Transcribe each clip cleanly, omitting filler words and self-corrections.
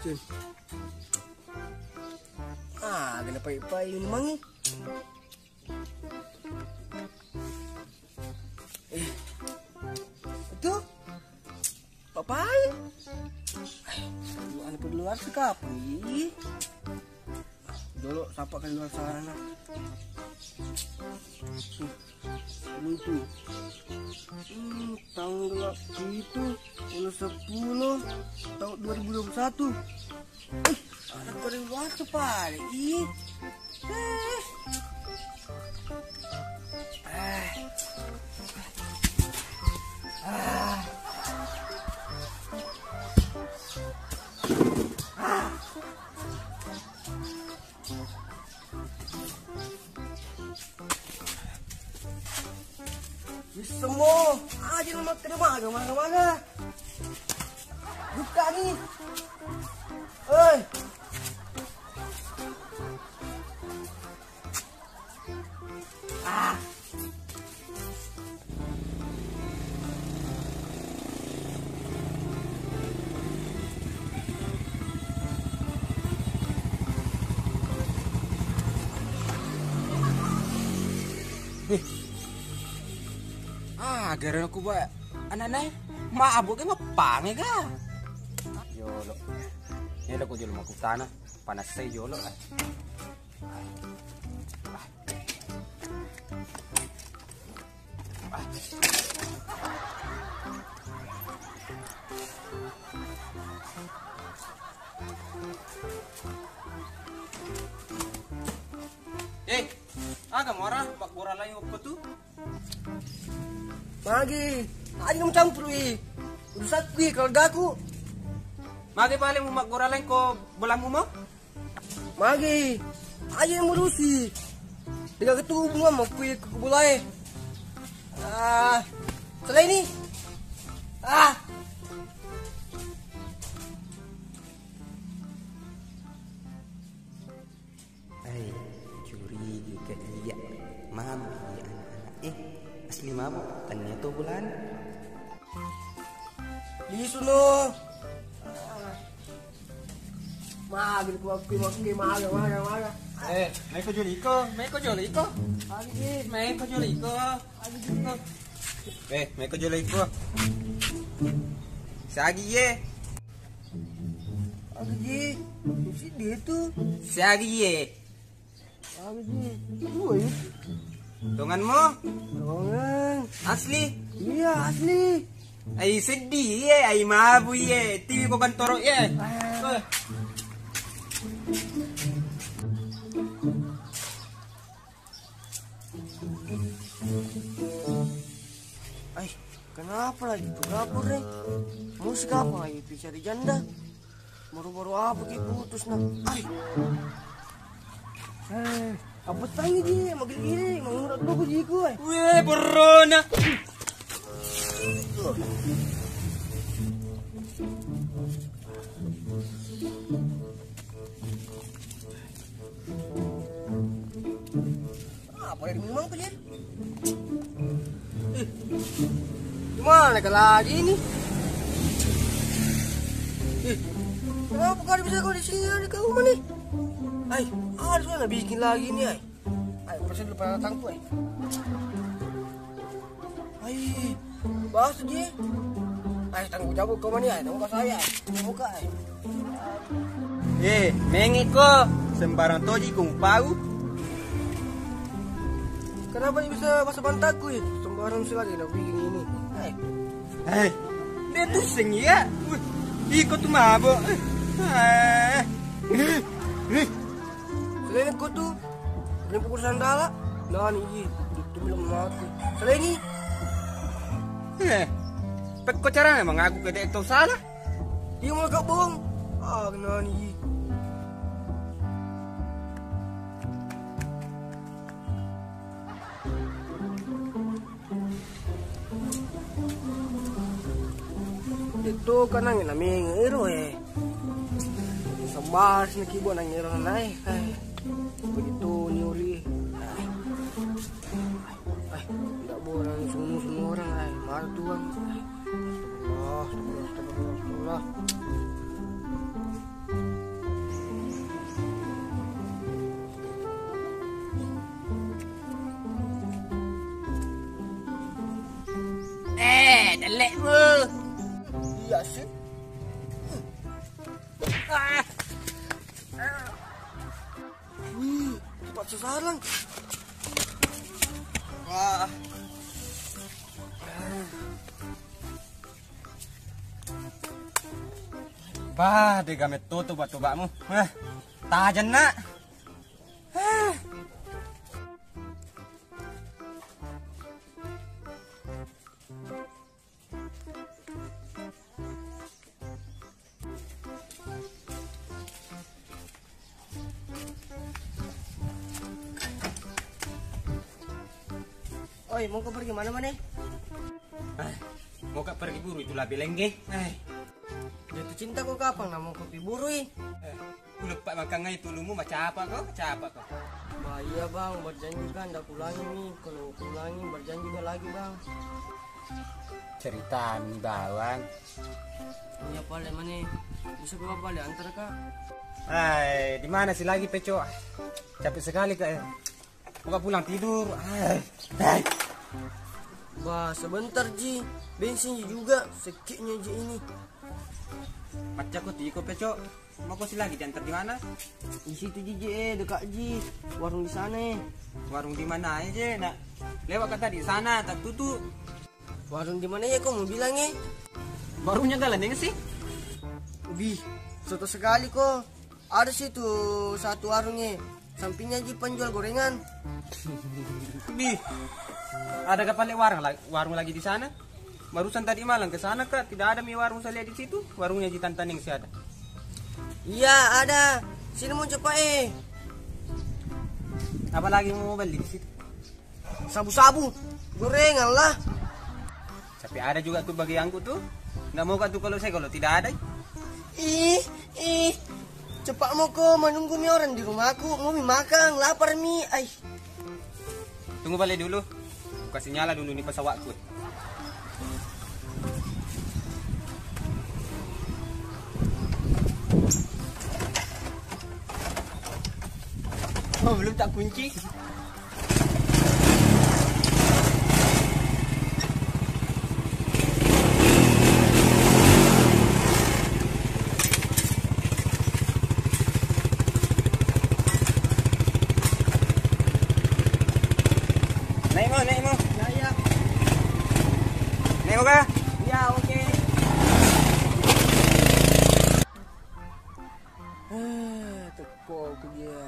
Cun. Gana pai-pai yun mangi. Itu papai. Ano pa luar sa kapoy. Dolo sapa ka luar sana. Itu. Tanggal itu 10 tahun 2021. Anak pada luar tuh pare. Bisa mo, aja nama kemana? Buka nih, oi. Gara aku ba anak-anak maabot ka mapangi ka. Yolo. Nila ko jolo makutana panas sa yolo. Aga mora bakbora lain apa tuh? Magi, aja kamu campur urusan gue kalau gaku. Magi paling mau makgora lain ko bolang mo? Magi, aja yang ngurusi. Dengan ketemu bunga mau kuih ke bulai. Selain ini. Curi juga iya. Mabuk ya anak-anak. Asli mabuk ternyata bulan. Lisu no. Magi ko maga. May ko juliko. May ko juliko. May ko juliko. May ko juliko. Sagi ye. Agi, si dia tuh. Sagi ye. Agi, gue. Tungan mo? Tungan. Asli? Iya, asli. Ay sedih ye, ay mabu ye. Tiwi ko bantoro ye. Kenapa lagi tuh dapur nih? Musik apa itu cari janda? Baru-baru apa gitu putus nah? Apa tanya dia? Makin gini, mengurat dulu jiku. Weh, berona. Apa yang memang tuh dia? Gimana kan lagi ini? Kenapa kau bisa kau di sini ada kau mana nih? Harus mana bikin lagi nih? Persen depan datangku bahas dia. Tanggung jawab kau mana? Tanggung saya. Buka. Mengik ko sembarang toji kung pau. Kenapa bisa basah pantatku ya? Sembarang selagi nak bikin ini. Dia tuh sing ya. Ikut tuh mabok. Selain kau tuh, selain pukul sandala, nah nih, itu belum mati. Selain ini, Kok cara memang aku gede itu salah? dia mau kau bohong. Nah nih. Itu kan ang naming ero Sambar na kibo ng ero na begitu nyuri. Tidak boleh semua orang marah tuan. Astagfirullah. Elek lu. Iya sih. Wih, cepat sasaran. Wah. Bah, di gamet tutup batu-bakmu. Tajan nak. Oi, mau kau pergi mana-mana? Mau kak pergi buru itulah belengge. Jatuh cinta kau kapan? Nah, mau kopi burui. Ku lupa makan itu lumu macam apa kau? Macam apa kau? Bahaya bang, berjanji kan dah ulangi nih. Kalau ulangi berjanji dah lagi bang. Cerita nih bawang. Iya paling mana? Bisa kau balik antar kak? Di mana sih lagi peco? Capek sekali kak. Mau pulang tidur. Bah, sebentar Ji. Bensin juga, sekiknya Ji ini. Macam kau tiko peco. Mau kau sih lagi diantar di mana? Di situ Ji, dekat Ji. Warung di sana. Warung di mana aja nak? Lewat kata di sana, tak tutup. Warung di mana ya kau mau bilangnya? Warungnya jalan yang sih? Wih, soto sekali kok. Ada situ satu warungnya. Sampingnya Ji penjual gorengan. Bih, ada kapal warung lagi di sana? Barusan tadi malam ke sana kak, tidak ada mi warung saya lihat di situ. Warungnya di Tantaning sih ada. Iya ada. Sini mau cepat Apalagi mau beli di situ? Sabu-sabu, gorengan lah. Tapi ada juga tuh bagi aku tuh. Nggak mau kak tuh kalau tidak ada. Ih, cepat mau kok menunggu mi orang di rumahku. Mau mi makan, lapar mi. Ay. Tunggu balik dulu. Kasih nyala dulu nih pesawatku. Oh, belum tak kunci. Naik mo. Ya. Naik mo kah? Ya, oke. Teko ko dia.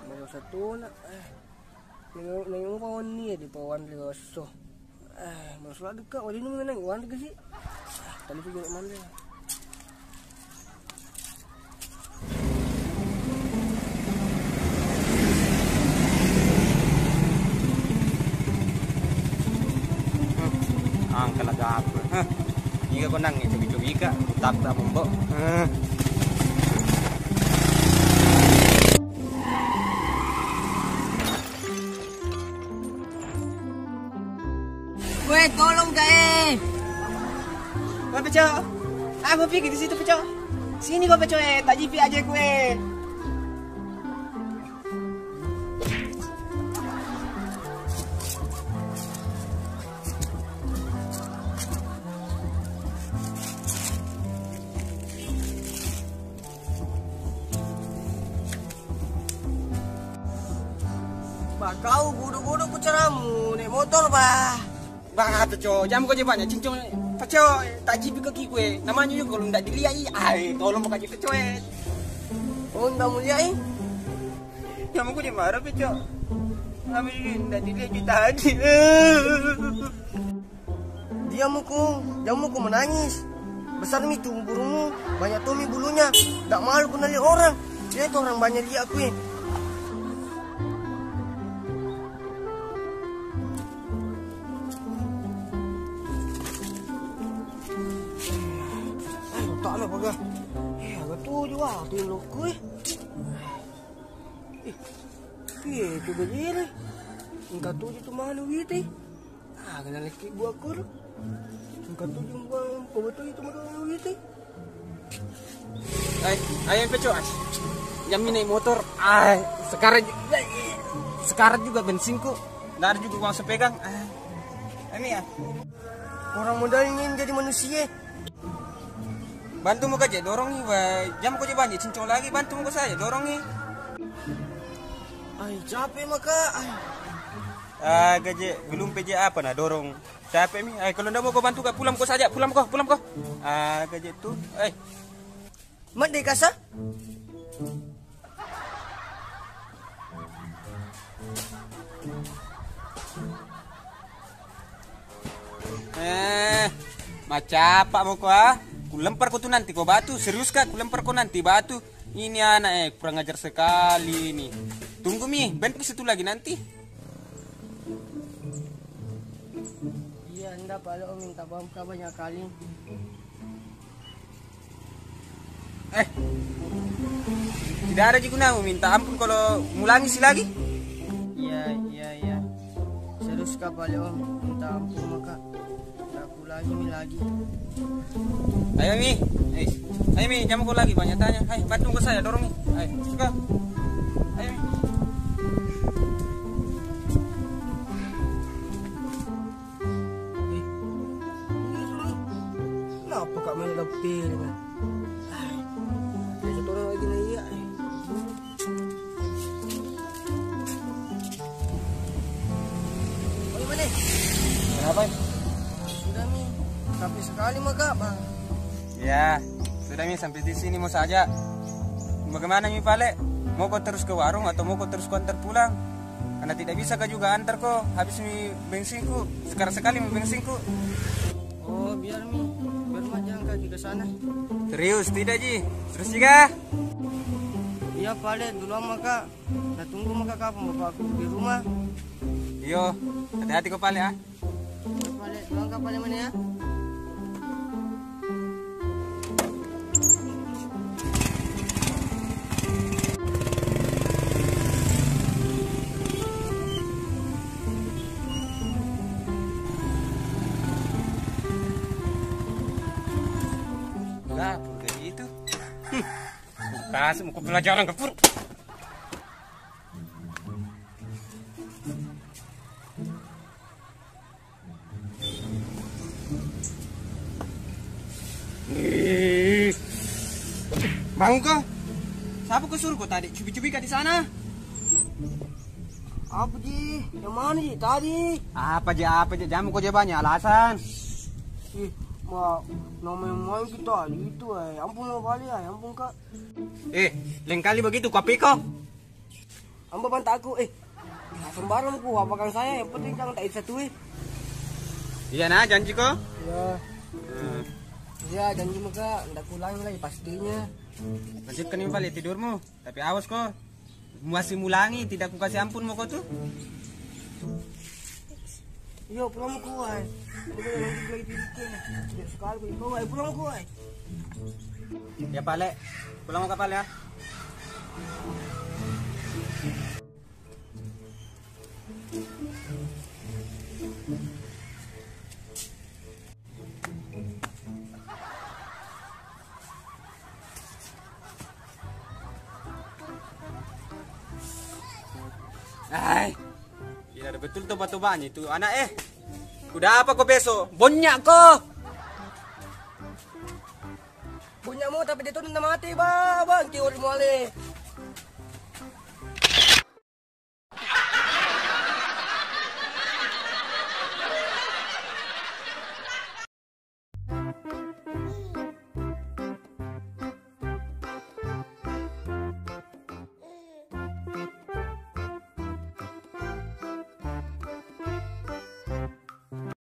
Mau satu nak. Nengok pawan ni di pawan ligoso. Masalah dekat wali nu menang wan ke sih. Tadi tu jadi mana? Ang kalagap. Iga ko nang cubi-cubi ka. Tap na bumbo. Gue tolong kae. Kau peco. Aku pergi di situ peco. Sini kau peco tak jipi aja gue. Bah, kau bodoh-bodoh ku caramu naik motor bah. Bah peco, jam kau je banyak cincong. Peco, tak jipi kaki gue. Namanya juga kalau tidak dilihat, tolong bukan jipi peco. Oh, ndak mulia Jam kau je marah peco. Kami tidak dilihat juta tadi. Dia jamuku menangis. Besar mi tuh burungmu, banyak tuh mi bulunya. Tak malu ku lihat orang. Dia itu orang banyak lihat aku. Tak lah pakai. Agak tu juga tu yang loku tu begini. Engkau tu itu mana wit kena laki gua kur. Engkau tu jumpa kau betul itu mana wit Ayo peco. Jam naik motor. Sekarang juga bensinku. Nggak ada juga uang sepegang. Ini ya. Orang modal ingin jadi manusia. Bantu mo kaje dorong nih, wah. Jam ko banyak cincong lagi, bantu mo saya dorong nih. Ay, capek maka. Gaje belum PJ apa nah dorong. Capek mi. Kalau ndak mau kau bantu kak pulang kau saja, pulang kau. Gaje tuh. Mat deh kasa? Macapa mo ko Kulempar ko tuh nanti kau batu. Serius kak, kulempar ko nanti batu. Ini anak kurang ajar sekali ini. Tunggu mi, ben situ lagi nanti. Iya, anda kalau om minta bangka banyak kali. Tidak ada guna minta ampun kalau ngulangi sih lagi. Iya. Serius kak kalau om minta ampun maka. Aku lagi. Ayo mi, jamu kau lagi banyak tanya. Ayo bantu ke saya dorong nih. Ayo, suka. Ayo mi. Kenapa kak main lebih kan? Satu orang lagi nih ya. Oh mana? Kenapa? Sudah mi, sampai sekali maka bang. Ya, sudah mi sampai di sini mau saja. Bagaimana mi Pale? Mau kau terus ke warung atau mau kau terus kau antar pulang? Karena tidak bisa kau juga antar kau. Habis mi bensinku, sekali mi bensinku. Oh biar mah jalan kaki ke sana. Serius tidak Ji? Terus juga? Iya Pale, dulu maka. Nah tunggu maka kapan bapakku di rumah. Iyo, hati-hati kau Pale ah. Pale, pulang ke Pale mana ya? Pur kayak gitu. Kasih mau pelajaran ke Pur. Bangun kau. Siapa kau suruh kau tadi? Cubi-cubi kau di sana. Apa Ji? Yang mana Ji? Tadi. Apa aja, jamu kau aja banyak alasan. Namanya main kita gitu ampun lo Pale ampun kak. Lain kali begitu kau piko. Amba bantu aku sembarang ku apakan saya yang penting jangan tak satu Iya nah janji kau. Ya janji maka ndak ulangi lagi pastinya. Lanjutkan nih Pale tidurmu. Tapi awas kau. Masih mulangi, tidak ku kasih ampun mau kau tuh. Yo pulang ku lagi tidur sekali ku pulang ku Ya Pale. Pulang ke Pale ya. Gila ada betul tobat-tobatnya itu anak Udah apa kau besok? Bonyak kau. Punya mu tapi dia tuh udah mati bang teori male.